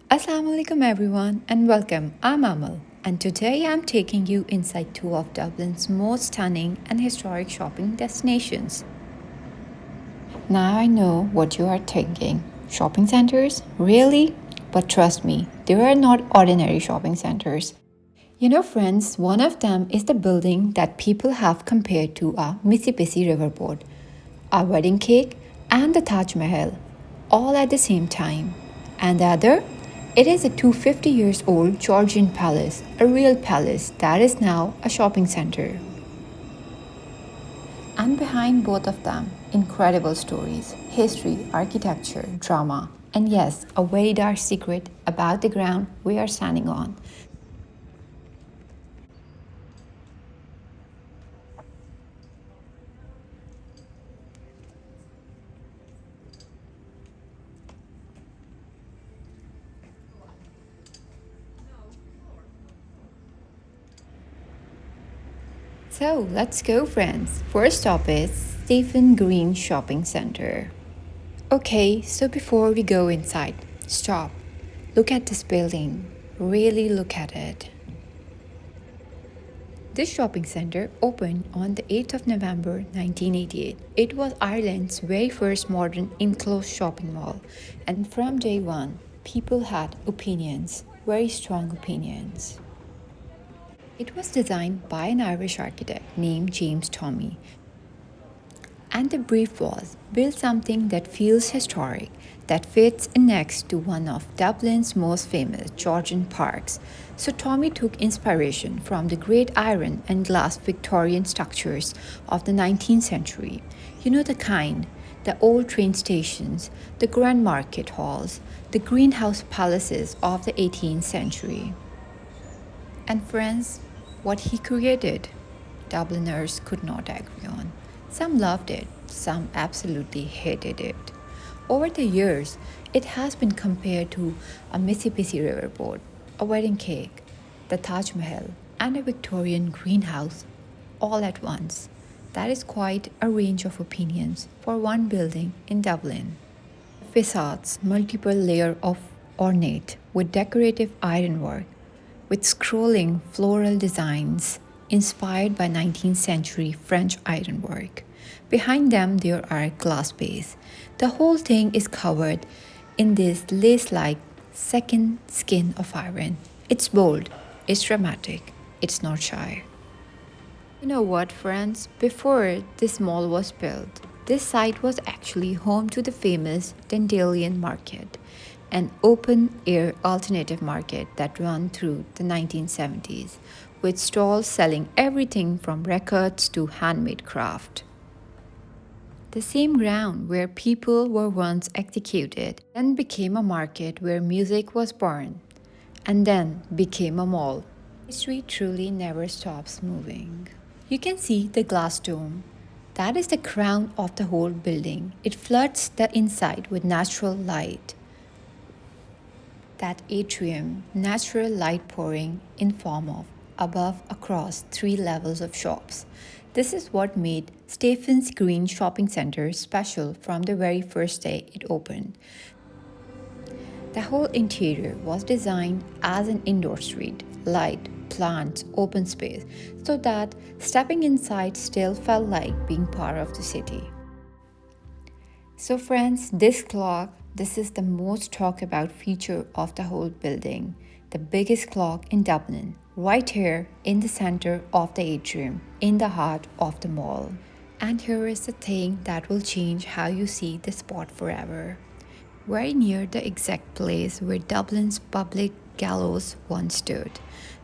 Assalamu alaikum everyone and welcome. I'm Amal and today I'm taking you inside two of Dublin's most stunning and historic shopping destinations. Now I know what you are thinking. Shopping centers? Really? But trust me, they are not ordinary shopping centers. Friends, one of them is the building that people have compared to a Mississippi riverboat, a wedding cake, and the Taj Mahal, all at the same time. And the other? It is a 250 years old Georgian palace, a real palace that is now a shopping center. And behind both of them, incredible stories, history, architecture, drama, and yes, a very dark secret about the ground we are standing on. So let's go, friends. First stop is Stephen Green Shopping Center. Okay, so before we go inside, stop. Look at this building. Really look at it. This shopping center opened on the 8th of November 1988. It was Ireland's very first modern enclosed shopping mall, and from day one, people had opinions, very strong opinions. It was designed by an Irish architect named James Tommy. And the brief was build something that feels historic, that fits in next to one of Dublin's most famous Georgian parks. So Tommy took inspiration from the great iron and glass Victorian structures of the 19th century. You know the kind, the old train stations, the grand market halls, the greenhouse palaces of the 18th century. And friends, what he created, Dubliners could not agree on. Some loved it, some absolutely hated it. Over the years, it has been compared to a Mississippi riverboat, a wedding cake, the Taj Mahal, and a Victorian greenhouse all at once. That is quite a range of opinions for one building in Dublin. Facades, multiple layer of ornate with decorative ironwork, with scrolling floral designs inspired by 19th century French ironwork. Behind them, there are glass bays. The whole thing is covered in this lace like second skin of iron. It's bold, it's dramatic, it's not shy. You know what, friends? Before this mall was built, this site was actually home to the famous Dandelion Market, an open-air alternative market that ran through the 1970s, with stalls selling everything from records to handmade craft. The same ground where people were once executed then became a market where music was born, and then became a mall. History truly never stops moving. You can see the glass dome. That is the crown of the whole building. It floods the inside with natural light. That atrium, natural light pouring in form of above across 3 levels of shops. This is what made Stephen's Green Shopping Centre special from the very first day it opened. The whole interior was designed as an indoor street, light, plants, open space, so that stepping inside still felt like being part of the city. So friends, this is the most talked about feature of the whole building. The biggest clock in Dublin, right here in the center of the atrium, in the heart of the mall. And here is the thing that will change how you see the spot forever. Very near the exact place where Dublin's public gallows once stood.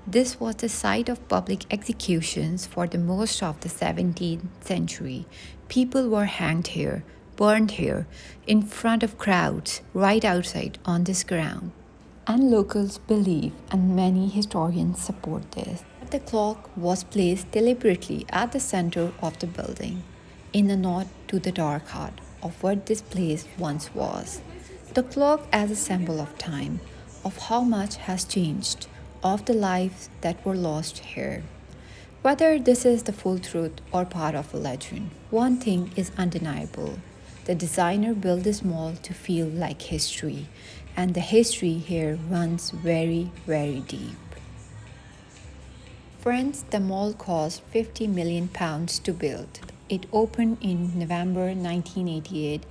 This was the site of public executions for the most of the 17th century. People were hanged here, burned here, in front of crowds, right outside on this ground. And locals believe, and many historians support this, that the clock was placed deliberately at the center of the building, in a nod to the dark heart of what this place once was. The clock as a symbol of time, of how much has changed, of the lives that were lost here. Whether this is the full truth or part of a legend, one thing is undeniable. The designer built this mall to feel like history, and the history here runs very, very deep. Friends, the mall cost £50 million to build. It opened in November 1988,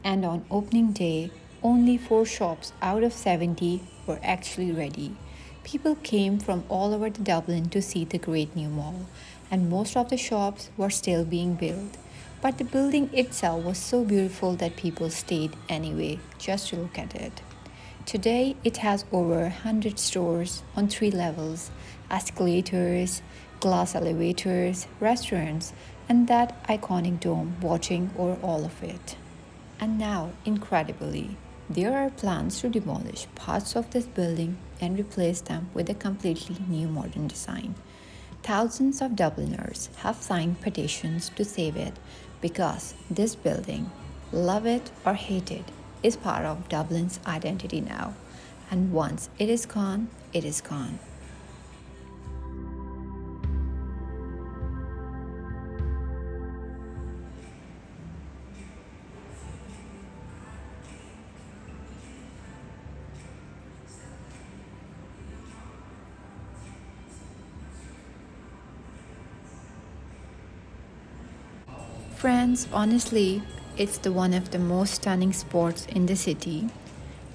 and on opening day, only 4 shops out of 70 were actually ready. People came from all over Dublin to see the great new mall, and most of the shops were still being built. But the building itself was so beautiful that people stayed anyway just to look at it. Today, it has over 100 stores on 3 levels, escalators, glass elevators, restaurants, and that iconic dome watching over all of it. And now, incredibly, there are plans to demolish parts of this building and replace them with a completely new modern design. Thousands of Dubliners have signed petitions to save it because this building, love it or hate it, is part of Dublin's identity now. And once it is gone, it is gone. Friends, honestly, it's the one of the most stunning spots in the city.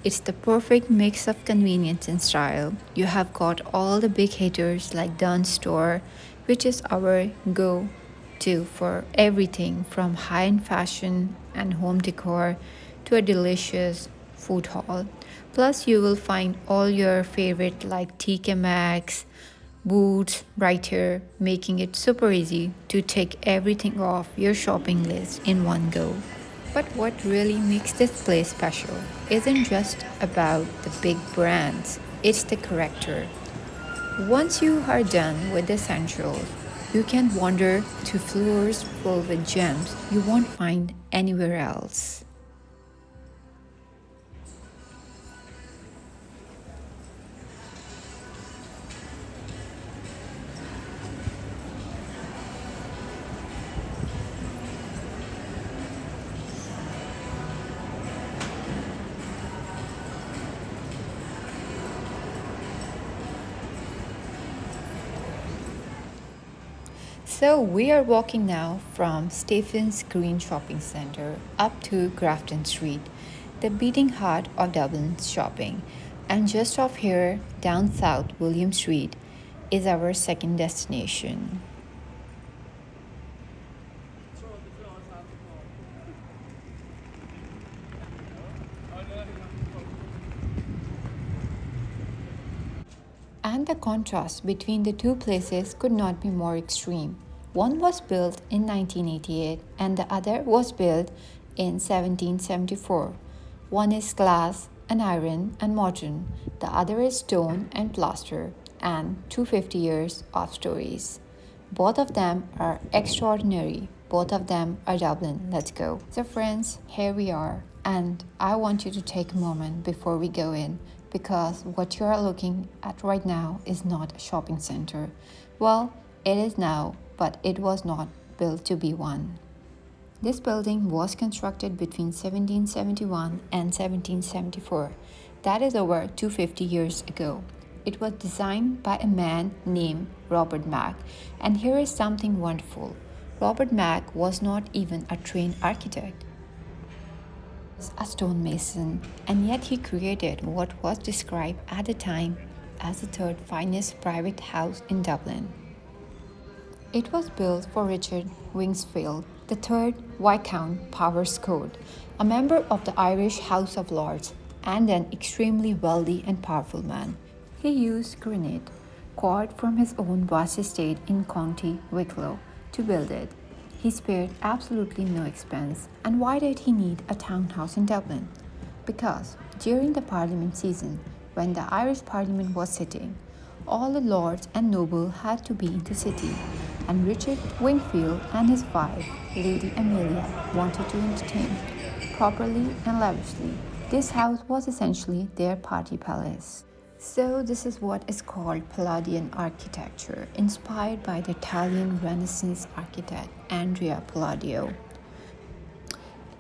It's the perfect mix of convenience and style. You have got all the big hitters like Dunnes Store, which is our go-to for everything from high-end fashion and home decor to a delicious food hall. Plus, you will find all your favorite like TK Maxx, Boots right here, making it super easy to take everything off your shopping list in one go. But what really makes this place special isn't just about the big brands, it's the character. Once you are done with the essentials, you can wander to floors filled with gems you won't find anywhere else. So we are walking now from Stephen's Green Shopping Centre up to Grafton Street, the beating heart of Dublin's shopping. And just off here, down South William Street, is our second destination. And the contrast between the two places could not be more extreme. One was built in 1988 and the other was built in 1774. One is glass and iron and modern, the other is stone and plaster, and 250 years of stories. Both of them are extraordinary. Both of them are Dublin. Let's go. So, friends, here we are. And I want you to take a moment before we go in because what you are looking at right now is not a shopping center. Well, it is now, but it was not built to be one. This building was constructed between 1771 and 1774. That is over 250 years ago. It was designed by a man named Robert Mack. And here is something wonderful. Robert Mack was not even a trained architect. He was a stonemason, and yet he created what was described at the time as the third finest private house in Dublin. It was built for Richard Wingsfield, the third Viscount Powerscourt, a member of the Irish House of Lords and an extremely wealthy and powerful man. He used granite, quarried from his own vast estate in County Wicklow, to build it. He spared absolutely no expense. And why did he need a townhouse in Dublin? Because during the Parliament season, when the Irish Parliament was sitting, all the lords and nobles had to be in the city, and Richard Wingfield and his wife, Lady Amelia, wanted to entertain properly and lavishly. This house was essentially their party palace. So this is what is called Palladian architecture, inspired by the Italian Renaissance architect Andrea Palladio.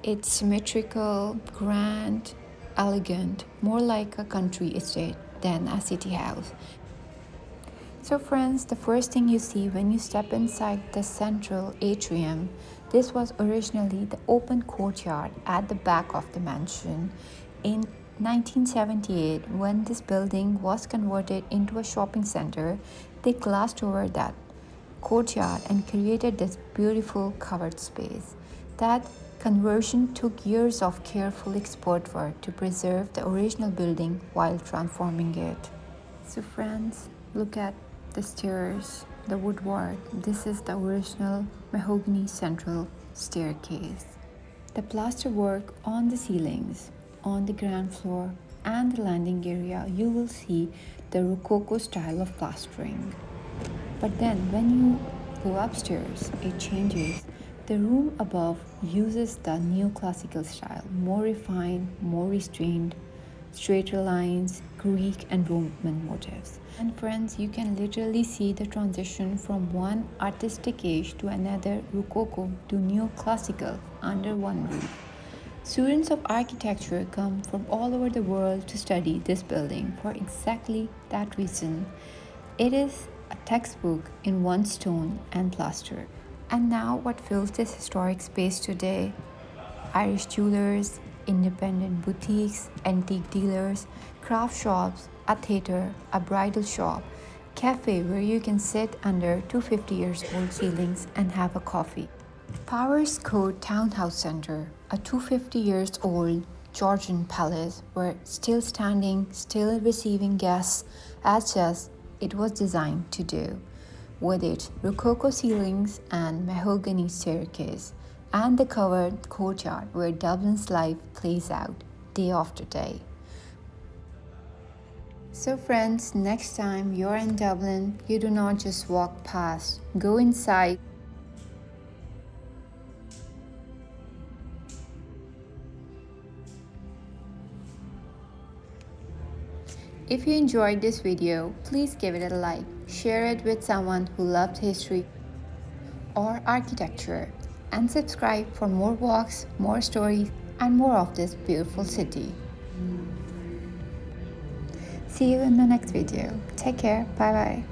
It's symmetrical, grand, elegant, more like a country estate than a city house. So friends, the first thing you see when you step inside the central atrium, this was originally the open courtyard at the back of the mansion. In 1978, when this building was converted into a shopping center, they glassed over that courtyard and created this beautiful covered space. That conversion took years of careful expert work to preserve the original building while transforming it. So friends, look at the stairs, the woodwork. This is the original mahogany central staircase. The plasterwork on the ceilings, on the ground floor and the landing area, you will see the Rococo style of plastering. But then when you go upstairs, it changes. The room above uses the neoclassical style, more refined, more restrained, straighter lines, Greek and Roman motifs. And friends, you can literally see the transition from one artistic age to another, Rococo to neoclassical, under one roof. Students of architecture come from all over the world to study this building for exactly that reason. It is a textbook in one stone and plaster. And now, what fills this historic space today? Irish jewelers, independent boutiques, antique dealers, craft shops, a theater, a bridal shop, cafe where you can sit under 250 years old ceilings and have a coffee. Powerscourt Townhouse Centre, a 250 years old Georgian palace, were still standing, still receiving guests as just it was designed to do, with its Rococo ceilings and mahogany staircase, and the covered courtyard where Dublin's life plays out day after day. So friends, next time you're in Dublin, you do not just walk past, go inside. If you enjoyed this video, please give it a like, share it with someone who loves history or architecture, and subscribe for more walks, more stories, and more of this beautiful city. See you in the next video. Take care. Bye bye.